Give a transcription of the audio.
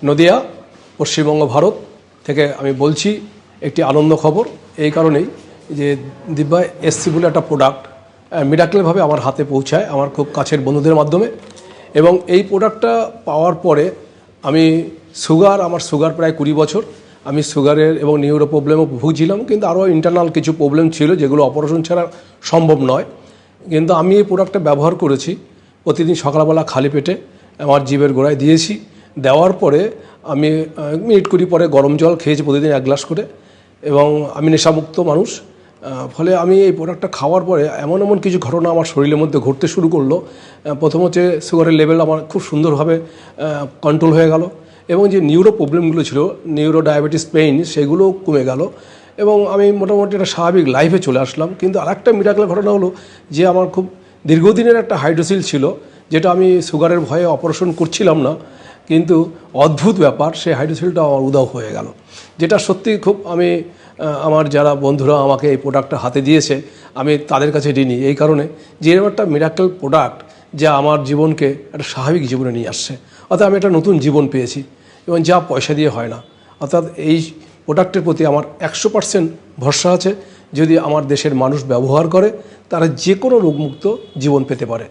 নদিয়া পশ্চিমবঙ্গ ভারত থেকে আমি বলছি। একটি আনন্দ খবর এই কারণেই যে দিব্যা এসসি বলে একটা প্রোডাক্ট মিরাকলভাবে আমার হাতে পৌঁছায় আমার খুব কাছের বন্ধুদের মাধ্যমে। এবং এই প্রোডাক্টটা পাওয়ার পরে আমি আমার সুগার প্রায় 20 বছর, আমি সুগারের এবং নিউরো প্রবলেমও ভুগছিলাম, কিন্তু আরও ইন্টারনাল কিছু প্রবলেম ছিল যেগুলো অপারেশন ছাড়া সম্ভব নয়। কিন্তু আমি এই প্রোডাক্টটা ব্যবহার করেছি প্রতিদিন সকালবেলা খালি পেটে আমার জিভের গোড়ায় দিয়েছি। দেওয়ার পরে আমি মিনিট 20 পরে গরম জল খেয়েছি প্রতিদিন 1 গ্লাস করে, এবং আমি নেশামুক্ত মানুষ। ফলে আমি এই প্রোডাক্টটা খাওয়ার পরে এমন এমন কিছু ঘটনা আমার শরীরের মধ্যে ঘটতে শুরু করলো। প্রথম হচ্ছে সুগারের লেভেল আমার খুব সুন্দরভাবে কন্ট্রোল হয়ে গেল, এবং যে নিউরো প্রবলেমগুলো ছিল, নিউরো ডায়াবেটিস পেইন, সেগুলোও কমে গেল, এবং আমি মোটামুটি একটা স্বাভাবিক লাইফে চলে আসলাম। কিন্তু আরেকটা মিরাকলের ঘটনা হলো যে আমার খুব দীর্ঘদিনের একটা হাইড্রোসিল ছিল, যেটা আমি সুগারের ভয়ে অপারেশন করছিলাম না, কিন্তু অদ্ভুত ব্যাপার সেই হাইড্রোসিলটা আমার উধাও হয়ে গেল, যেটা সত্যি খুব আমি আমার যারা বন্ধুরা আমাকে এই প্রোডাক্টটা হাতে দিয়েছে আমি তাদের কাছে ঋণী, এই কারণে যে এরকম একটা মিরাকল প্রোডাক্ট যা আমার জীবনকে একটা স্বাভাবিক জীবনে নিয়ে আসছে। অর্থাৎ আমি একটা নতুন জীবন পেয়েছি, এবং যা পয়সা দিয়ে হয় না। অর্থাৎ এই প্রোডাক্টের প্রতি আমার 100% ভরসা আছে। যদি আমার দেশের মানুষ ব্যবহার করে তারা যে কোনো রোগমুক্ত জীবন পেতে পারে।